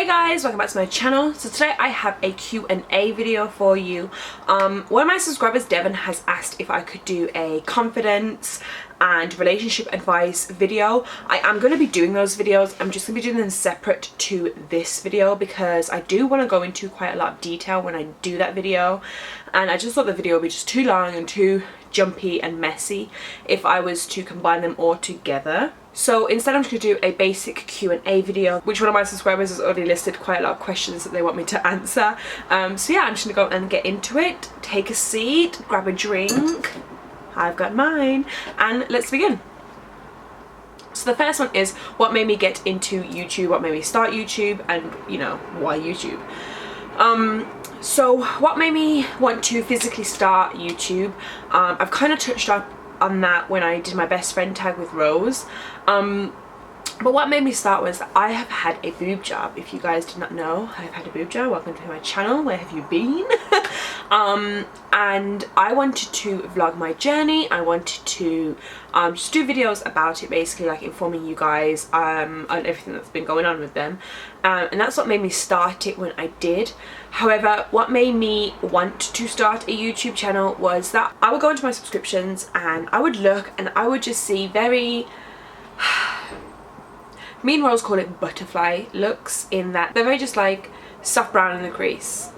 Hey guys, welcome back to my channel. So today I have a Q&A video for you. One of my subscribers, Devon, has asked if I could do a confidence and relationship advice video. I am going to be doing those videos. I'm just going to be doing them separate to this video because I do want to go into quite a lot of detail when I do that video, and I just thought the video would be just too long and too jumpy and messy if I was to combine them all together. So instead I'm just going to do a basic Q&A video, which one of my subscribers has already listed quite a lot of questions that they want me to answer. So yeah, I'm just going to go and get into it. Take a seat, grab a drink. I've got mine, and let's begin. So the first one is what made me get into YouTube, what made me start YouTube, and you know, why YouTube. So what made me want to physically start YouTube, I've kind of touched up on that when I did my best friend tag with Rose. But what made me start was I have had a boob job. If you guys did not know, I've had a boob job. Welcome to my channel. Where have you been? And I wanted to vlog my journey. I wanted to just do videos about it, basically like informing you guys on everything that's been going on with them. And that's what made me start it when I did. However, what made me want to start a YouTube channel was that I would go into my subscriptions and I would look and I would just see very... Me and Rose call it butterfly looks, in that they're very just like soft brown in the crease,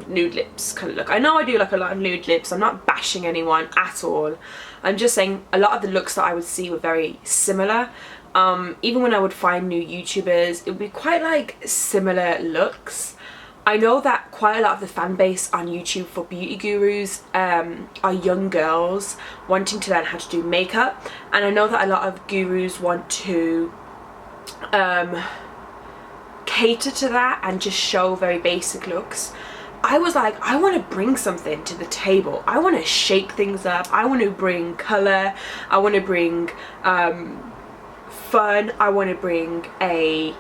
nude lips kind of look. I know I do like a lot of nude lips. I'm not bashing anyone at all. I'm just saying a lot of the looks that I would see were very similar. Even when I would find new YouTubers, it would be quite like similar looks. I know that quite a lot of the fan base on YouTube for beauty gurus are young girls wanting to learn how to do makeup, and I know that a lot of gurus want to cater to that and just show very basic looks. I was like, I want to bring something to the table. I want to shake things up. I want to bring colour. I want to bring fun. I want to bring a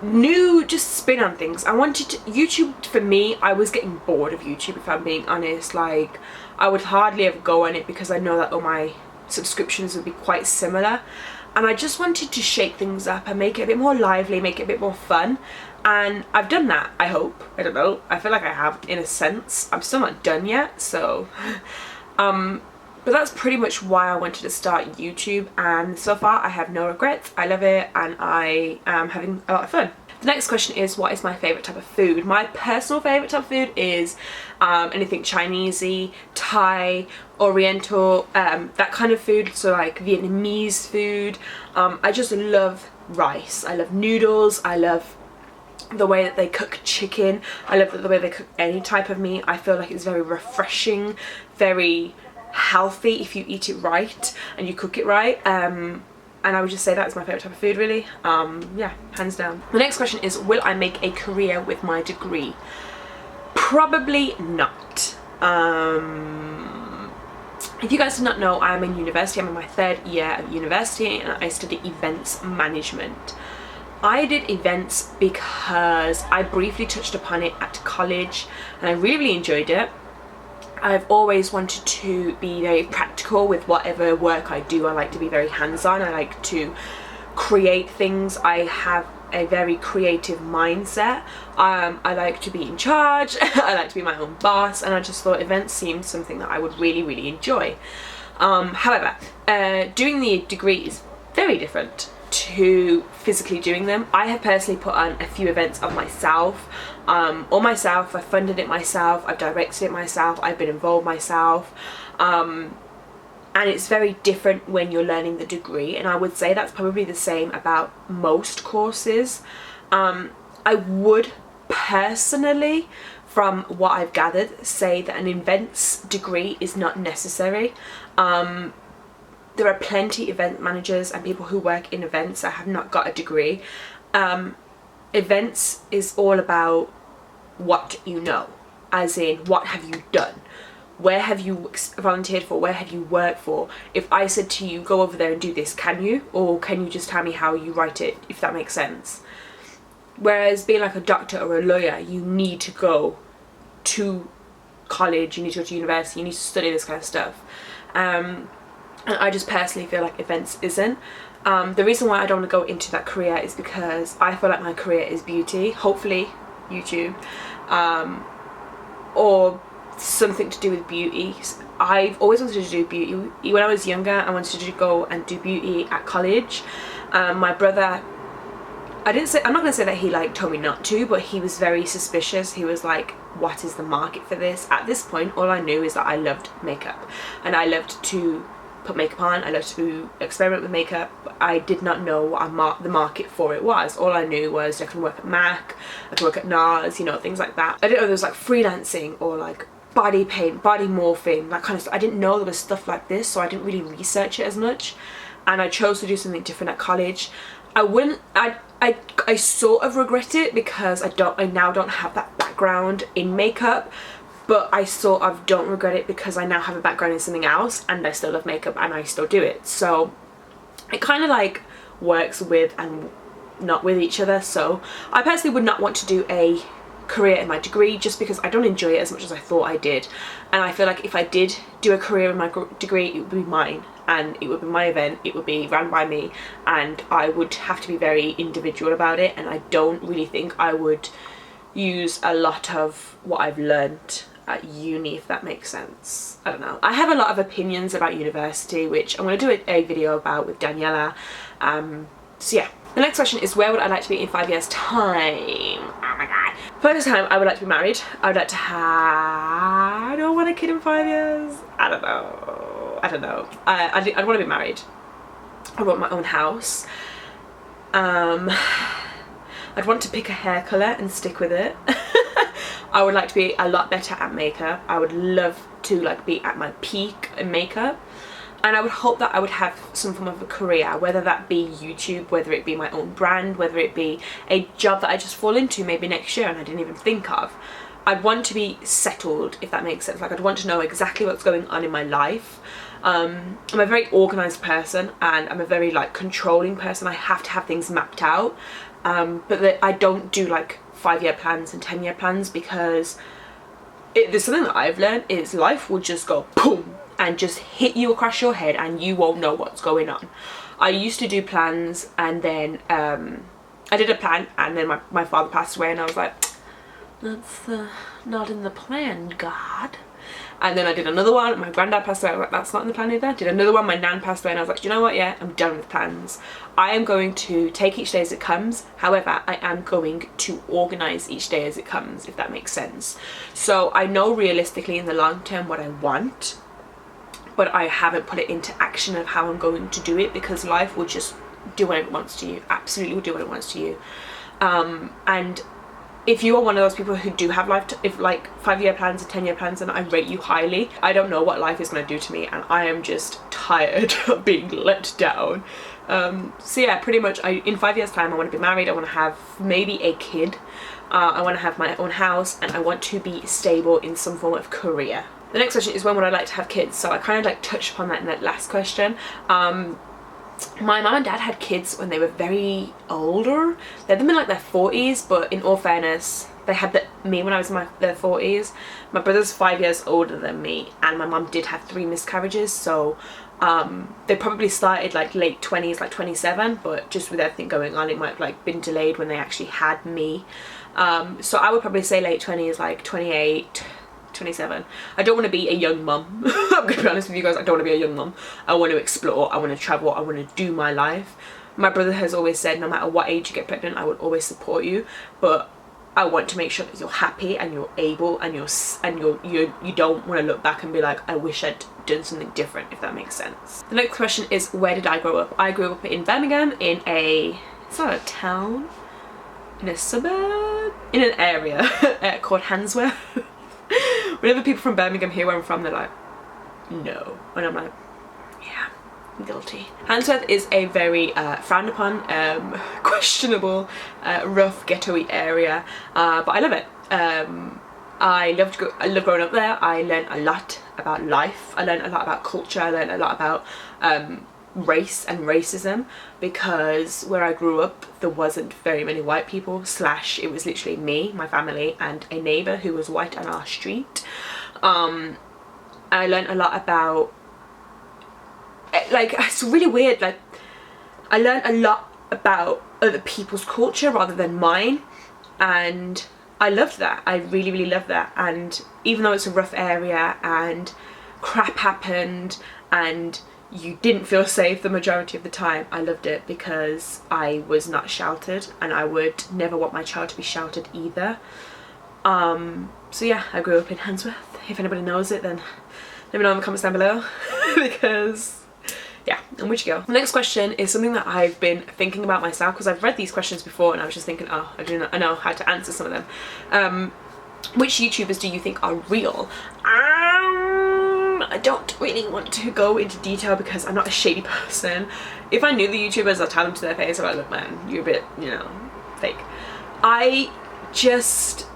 new just spin on things. I wanted to, YouTube for me, I was getting bored of YouTube, if I'm being honest. Like, I would hardly ever go on it because I know that all my subscriptions would be quite similar, and I just wanted to shake things up and make it a bit more lively, make it a bit more fun. And I've done that, I hope. I don't know, I feel like I have in a sense. I'm still not done yet, so but that's pretty much why I wanted to start YouTube, and so far I have no regrets. I love it and I am having a lot of fun. The next question is, what is my favourite type of food? My personal favourite type of food is anything Chinesey, Thai, Oriental, that kind of food, so like Vietnamese food. I just love rice. I love noodles. I love the way that they cook chicken. I love the way they cook any type of meat. I feel like it's very refreshing, very healthy if you eat it right and you cook it right. And I would just say that is my favourite type of food, really. Yeah, hands down. The next question is, will I make a career with my degree? Probably not. If you guys did not know, I am in university. I'm in my 3rd year of university and I study events management. I did events because I briefly touched upon it at college and I really enjoyed it. I've always wanted to be very practical with whatever work I do. I like to be very hands-on. I like to create things. I have a very creative mindset. I like to be in charge. I like to be my own boss, and I just thought events seemed something that I would really, really enjoy. However, doing the degree is very different to physically doing them. I have personally put on a few events of myself, all myself. I've funded it myself, I've directed it myself, I've been involved myself, and it's very different when you're learning the degree, and I would say that's probably the same about most courses. I would personally, from what I've gathered, say that an events degree is not necessary. There are plenty event managers and people who work in events that have not got a degree. Events is all about what you know, as in what have you done, where have you volunteered for, where have you worked for. If I said to you, go over there and do this, can you? Or can you just tell me how you write it, if that makes sense? Whereas being like a doctor or a lawyer, you need to go to college, you need to go to university, you need to study this kind of stuff. And I just personally feel like events isn't. The reason why I don't want to go into that career is because I feel like my career is beauty, hopefully YouTube, or something to do with beauty. I've always wanted to do beauty. When I was younger, I wanted to go and do beauty at college. My brother, I'm not gonna say that he like told me not to, but he was very suspicious. He was like, what is the market for this? At this point, all I knew is that I loved makeup and I loved to put makeup on. I loved to experiment with makeup. I did not know what the market for it was. All I knew was I can work at MAC, I can work at NARS, you know, things like that. I didn't know there was like freelancing or like body paint, body morphing, that kind of stuff. I didn't know there was stuff like this, so I didn't really research it as much, and I chose to do something different at college. I sort of regret it because I now don't have that background in makeup, but I sort of don't regret it because I now have a background in something else and I still love makeup and I still do it. So it kind of like works with and not with each other. So I personally would not want to do a career in my degree just because I don't enjoy it as much as I thought I did, and I feel like if I did do a career in my degree, it would be mine and it would be my event, it would be run by me, and I would have to be very individual about it, and I don't really think I would use a lot of what I've learned at uni, if that makes sense. I don't know. I have a lot of opinions about university, which I'm going to do a video about with Daniela. So yeah. The next question is, where would I like to be in 5 years time? Oh my god. 5 years time, I would like to be married. I would like to have... Do I want a kid in 5 years? I don't know. I'd want to be married. I want my own house. I'd want to pick a hair colour and stick with it. I would like to be a lot better at makeup. I would love to like be at my peak in makeup. And I would hope that I would have some form of a career, whether that be YouTube, whether it be my own brand, whether it be a job that I just fall into maybe next year and I didn't even think of. I'd want to be settled, if that makes sense. Like, I'd want to know exactly what's going on in my life. I'm a very organised person and I'm a very like controlling person. I have to have things mapped out, but I don't do like 5-year plans and 10-year plans, because there's something that I've learned is life will just go boom and just hit you across your head and you won't know what's going on. I used to do plans, and then I did a plan and then my father passed away and I was like, that's not in the plan, God. And then I did another one, my granddad passed away, I was like, that's not in the plan either. Did another one, my nan passed away, and I was like, do you know what, yeah, I'm done with plans. I am going to take each day as it comes. However, I am going to organise each day as it comes, if that makes sense. So I know realistically in the long term what I want, but I haven't put it into action of how I'm going to do it, because life will just do whatever it wants to you. Absolutely will do what it wants to you. And if you are one of those people who do have like 5-year plans or 10-year plans, and I rate you highly, I don't know what life is going to do to me, and I am just tired of being let down. So yeah, pretty much in 5 years time I want to be married, I want to have maybe a kid, I want to have my own house, and I want to be stable in some form of career. The next question is, when would I like to have kids? So I kind of like touched upon that in that last question. My mum and dad had kids when they were very older. They had them in like their 40s, but in all fairness, they had me when I was in their 40s. My brother's 5 years older than me, and my mum did have 3 miscarriages, so they probably started like late 20s, like 27, but just with everything going on, it might have like been delayed when they actually had me. So I would probably say late 20s, like 28, 27. I don't want to be a young mum. I'm gonna be honest with you guys, I don't want to be a young mum. I want to explore, I want to travel, I want to do my life. My brother has always said, no matter what age you get pregnant, I will always support you, but I want to make sure that you're happy and you're able and you don't want to look back and be like, I wish I'd done something different, if that makes sense. The next question is, where did I grow up? I grew up in Birmingham, in it's not a town, in a suburb, in an area called Handsworth. Whenever people from Birmingham hear where I'm from, they're like, no. And I'm like, yeah, I'm guilty. Handsworth is a very frowned upon, questionable, rough, ghetto-y area, but I love it. I love growing up there. I learned a lot about life. I learned a lot about culture. I learned a lot about race and racism, because where I grew up there wasn't very many white people, / it was literally me, my family, and a neighbour who was white on our street. I learned a lot about, like, it's really weird, like I learned a lot about other people's culture rather than mine, and I loved that. I really, really loved that. And even though it's a rough area and crap happened and you didn't feel safe the majority of the time, I loved it because I was not sheltered, and I would never want my child to be sheltered either. So yeah, I grew up in Handsworth. If anybody knows it, then let me know in the comments down below because yeah, and where'd you go? The next question is something that I've been thinking about myself, because I've read these questions before and I was just thinking, oh, I know how to answer some of them. Which YouTubers do you think are real? I don't really want to go into detail because I'm not a shady person. If I knew the YouTubers, I'd tell them to their face, I'm like, look man, you're a bit, you know, fake. I just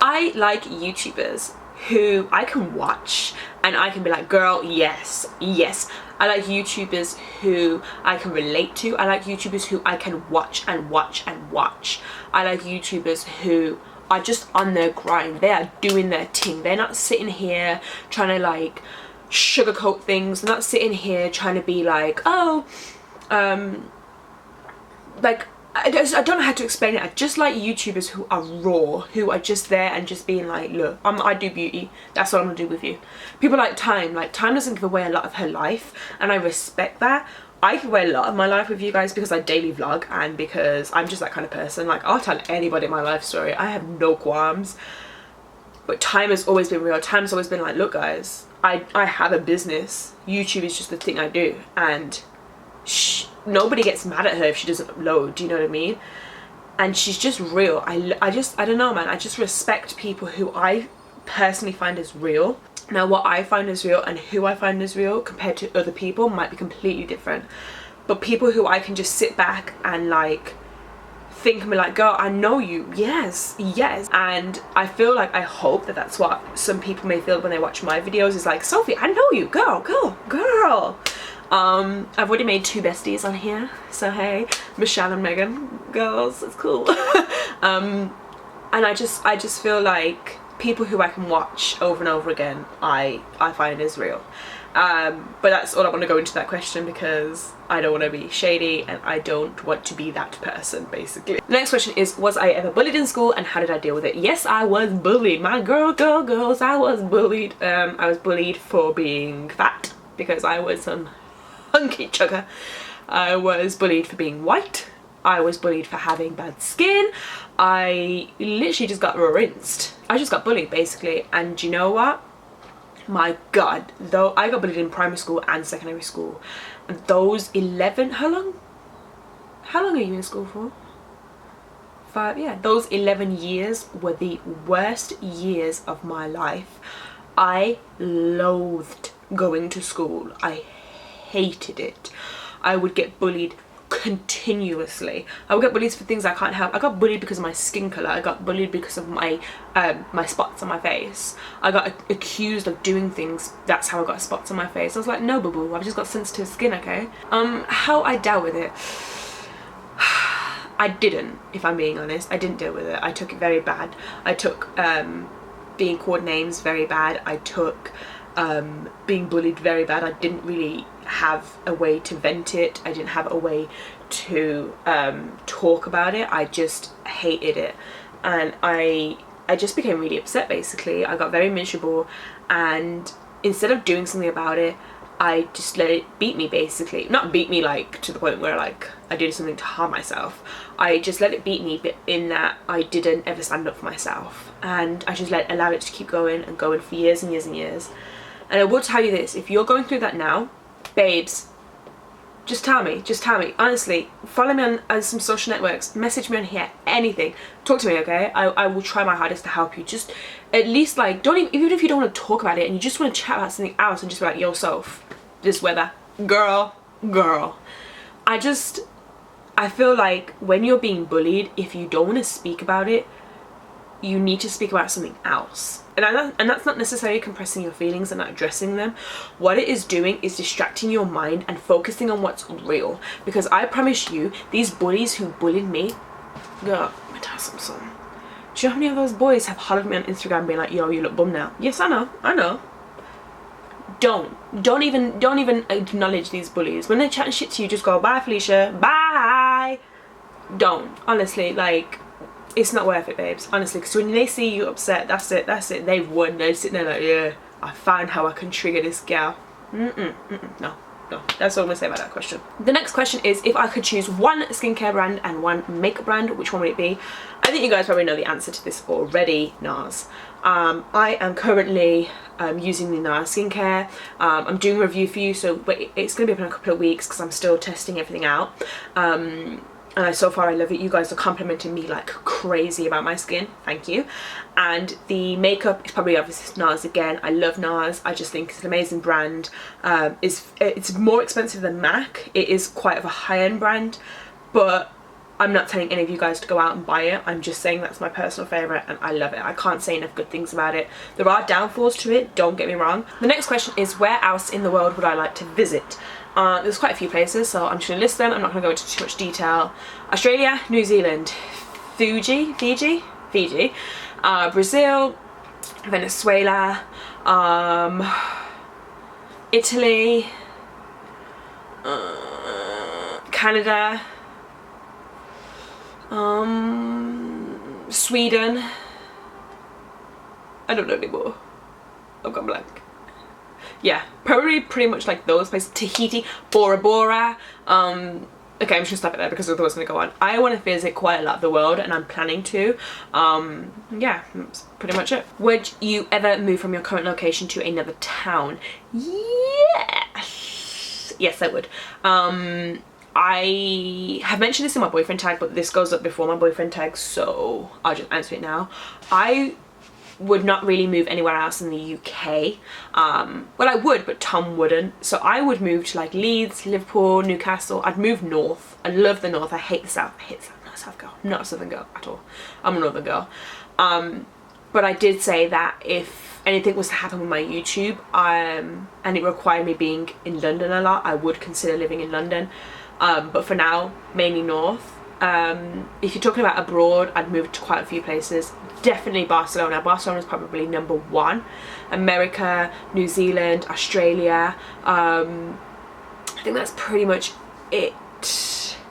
I like YouTubers who I can watch and I can be like, girl, yes, yes. I like YouTubers who I can relate to. I like YouTubers who I can watch and watch and watch. I like YouTubers who are just on their grind. They are doing their thing. They're not sitting here trying to like sugarcoat things. They're not sitting here trying to be like, oh, like, I don't know how to explain it. I just like YouTubers who are raw, who are just there and just being like, look, I do beauty, that's what I'm gonna do with you. People like Time doesn't give away a lot of her life, and I respect that. I give away a lot of my life with you guys because I daily vlog and because I'm just that kind of person. Like, I'll tell anybody my life story, I have no qualms. But Time has always been real. Time's always been like, look guys, I have a business, YouTube is just the thing I do, and nobody gets mad at her if she doesn't upload, do you know what I mean? And she's just real. I don't know man, I just respect people who I personally find as real. Now what I find as real and who I find as real compared to other people might be completely different, but people who I can just sit back and like think and be like, girl, I know you, yes, yes. And I feel like, I hope that that's what some people may feel when they watch my videos, is like, Sophie, I know you, girl, girl, girl. I've already made 2 besties on here, so hey, Michelle and Megan, girls, it's cool. And I just feel like people who I can watch over and over again, I find is real. But that's all I want to go into that question, because I don't want to be shady and I don't want to be that person, basically. The next question is, was I ever bullied in school and how did I deal with it? Yes, I was bullied. My girls, I was bullied. I was bullied for being fat because I was some hunky chugger. I was bullied for being white. I was bullied for having bad skin. I literally just got rinsed. I just got bullied basically. And you know what? My God, though I got bullied in primary school and secondary school. And those 11, how long are you in school for? 5, yeah. Those 11 years were the worst years of my life. I loathed going to school. I hated it. I would get bullied continuously. I would get bullied for things I can't help. I got bullied because of my skin color. I got bullied because of my my spots on my face. I got accused of doing things. That's how I got spots on my face. I was like, no boo boo, I've just got sensitive skin, okay? How I dealt with it, I didn't, if I'm being honest. I didn't deal with it. I took it very bad. I took being called names very bad. I took being bullied very bad. I didn't really have a way to vent it. I didn't have a way to talk about it. I just hated it, and I just became really upset basically. I got very miserable, and instead of doing something about it, I just let it beat me basically. Not beat me like to the point where like I did something to harm myself. I just let it beat me, but in that I didn't ever stand up for myself, and I just allowed it to keep going and going for years and years and years. And I will tell you this, if you're going through that now, babes, just tell me, honestly. Follow me on some social networks, message me on here, anything, talk to me, okay? I will try my hardest to help you. Just at least like, don't even if you don't want to talk about it and you just want to chat about something else and just be like, yo Soph, this weather, girl. I feel like when you're being bullied, if you don't want to speak about it, you need to speak about something else. And that's not necessarily compressing your feelings and not addressing them. What it is doing is distracting your mind and focusing on what's real. Because I promise you, these bullies who bullied me, girl, let me tell you something. Do you know how many of those boys have hollered me on Instagram being like, yo, you look bum now? Yes, I know. don't even acknowledge these bullies. When they're chatting shit to you, just go, bye Felicia, bye. Don't, honestly, like, it's not worth it, babes, honestly, because when they see you upset, that's it, they've won. They're sitting there like, yeah, I found how I can trigger this gal. No, that's all I'm gonna say about that question. The next question is, if I could choose one skincare brand and one makeup brand, which one would it be? I think you guys probably know the answer to this already. NARS. I am currently using the NARS skincare. I'm doing a review for you, but it's gonna be up in a couple of weeks because I'm still testing everything out. And so far I love it. You guys are complimenting me like crazy about my skin, thank you. And the makeup is probably obviously NARS again. I love NARS. I just think it's an amazing brand. It's more expensive than MAC. It is quite of a high-end brand, but I'm not telling any of you guys to go out and buy it. I'm just saying that's my personal favourite and I love it. I can't say enough good things about it. There are downfalls to it, don't get me wrong. The next question is, where else in the world would I like to visit? There's quite a few places, so I'm just going to list them. I'm not going to go into too much detail. Australia, New Zealand, Fiji, Brazil, Venezuela, Italy, Canada, Sweden. I don't know anymore. I've gone blank. Yeah, probably pretty much like those places. Tahiti, Bora Bora. Okay, I'm just gonna stop it there because otherwise it's gonna go on. I want to visit quite a lot of the world and I'm planning to. Yeah, that's pretty much it. Would you ever move from your current location to another town? Yes. Yes, I would. I have mentioned this in my boyfriend tag, but this goes up before my boyfriend tag, so I'll just answer it now. I would not really move anywhere else in the UK. Well, I would, but Tom wouldn't. So I would move to like Leeds, Liverpool, Newcastle. I'd move north. I love the north. I hate the south. I hate the south. I'm not a south girl. I'm not a southern girl at all. I'm a northern girl. But I did say that if anything was to happen with my YouTube, and it required me being in London a lot, I would consider living in London. But for now, mainly north. If you're talking about abroad, I'd move to quite a few places. Definitely Barcelona. Barcelona is probably number one. America, New Zealand, Australia. I think that's pretty much it.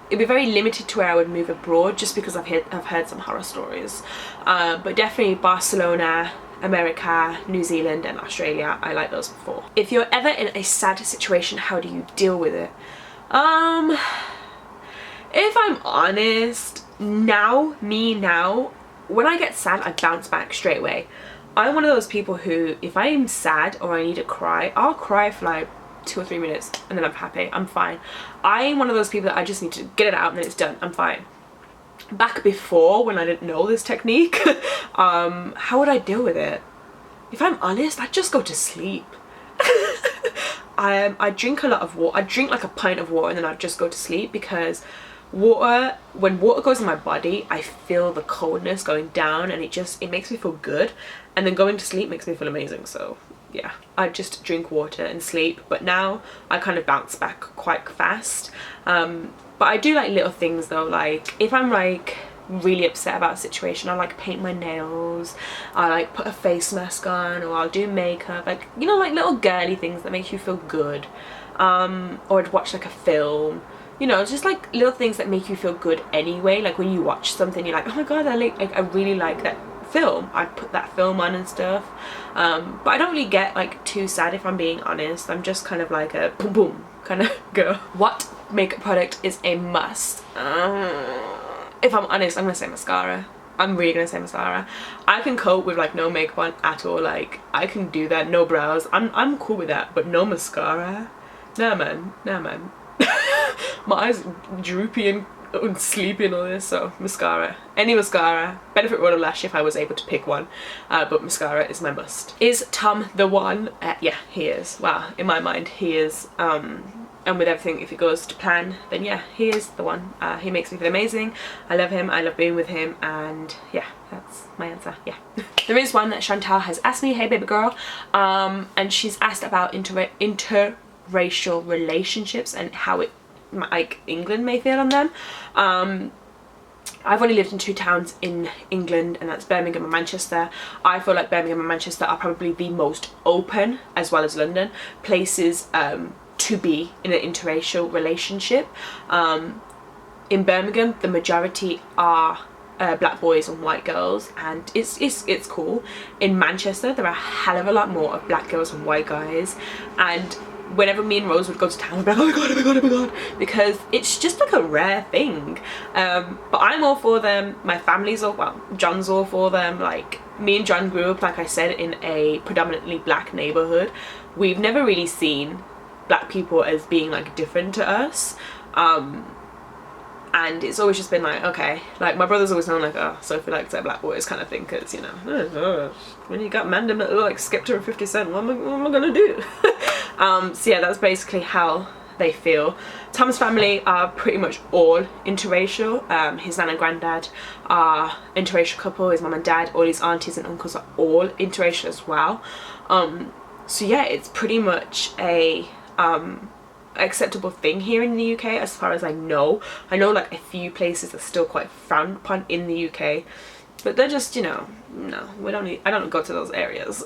It'd be very limited to where I would move abroad, just because I've heard some horror stories. But definitely Barcelona, America, New Zealand and Australia. I like those four. If you're ever in a sad situation, how do you deal with it? If I'm honest, now, when I get sad, I bounce back straight away. I'm one of those people who, if I'm sad or I need to cry, I'll cry for like 2 or 3 minutes and then I'm happy, I'm fine. I'm one of those people that I just need to get it out and then it's done, I'm fine. Back before, when I didn't know this technique, how would I deal with it? If I'm honest, I'd just go to sleep. I drink a lot of water. I drink like a pint of water and then I'd just go to sleep, because water, when water goes in my body, I feel the coldness going down and it makes me feel good, and then going to sleep makes me feel amazing. So yeah, I just drink water and sleep. But now I kind of bounce back quite fast. But I do like little things though, like if I'm like really upset about a situation, I like paint my nails, I like put a face mask on, or I'll do makeup, like, you know, like little girly things that make you feel good. Or I'd watch like a film, you know, just like little things that make you feel good anyway. Like when you watch something, you're like, oh my god, I really like that film, I'd put that film on and stuff. But I don't really get like too sad, if I'm being honest. I'm just kind of like a boom boom kind of girl. What makeup product is a must? If I'm honest, I'm gonna say mascara. I'm really gonna say mascara. I can cope with like no makeup on at all. Like I can do that, no brows. I'm cool with that, but no mascara. Nah man, nah man. My eyes droopy and sleepy and all this, so mascara. Any mascara. Benefit Royal Lash if I was able to pick one, but mascara is my must. Is Tom the one? Yeah, he is. Wow, in my mind he is. And with everything, if it goes to plan, then yeah, he is the one. He makes me feel amazing. I love him, I love being with him, and yeah, that's my answer, yeah. There is one that Chantal has asked me, hey baby girl, and she's asked about interracial relationships and how it, like, England may feel on them. I've only lived in 2 towns in England, and that's Birmingham and Manchester. I feel like Birmingham and Manchester are probably the most open, as well as London, places to be in an interracial relationship. In Birmingham, the majority are black boys and white girls, and it's cool. In Manchester, there are a hell of a lot more of black girls and white guys, and whenever me and Rose would go to town, I'd be like, oh my god, oh my god, oh my god, because it's just like a rare thing. But I'm all for them. My family's all, well, John's all for them. Like, me and John grew up, like I said, in a predominantly black neighborhood. We've never really seen black people as being like different to us. And it's always just been like, okay, like my brother's always known like, oh, Sophie likes her black boys kind of thing, because, you know, when you got Mandem that look like Skepta and 50 Cent, what am I gonna do? So yeah, that's basically how they feel. Tom's family are pretty much all interracial. His nan and granddad are interracial couple, his mum and dad, all his aunties and uncles are all interracial as well. So yeah, it's pretty much a acceptable thing here in the UK, as far as I know. I know like a few places are still quite frowned upon in the UK, but they're just, you know, no, I don't go to those areas.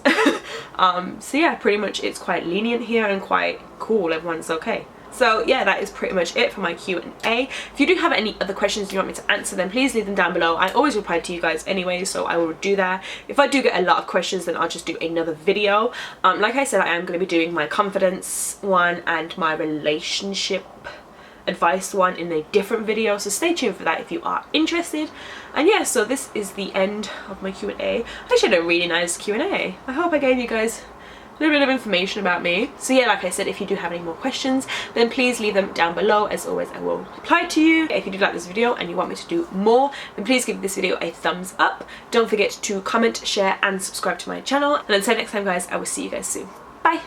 So yeah, pretty much it's quite lenient here and quite cool. Everyone's okay. So yeah, that is pretty much it for my Q&A. If you do have any other questions you want me to answer, then please leave them down below. I always reply to you guys anyway, so I will do that. If I do get a lot of questions, then I'll just do another video. Like I said, I am going to be doing my confidence one and my relationship advice one in a different video, so stay tuned for that if you are interested. And yeah, so this is the end of my Q&A. I actually had a really nice Q&A. I hope I gave you guys a little bit of information about me. So yeah, like I said, if you do have any more questions, then please leave them down below. As always, I will reply to you. If you do like this video and you want me to do more, then please give this video a thumbs up. Don't forget to comment, share and subscribe to my channel. And until next time guys, I will see you guys soon. Bye!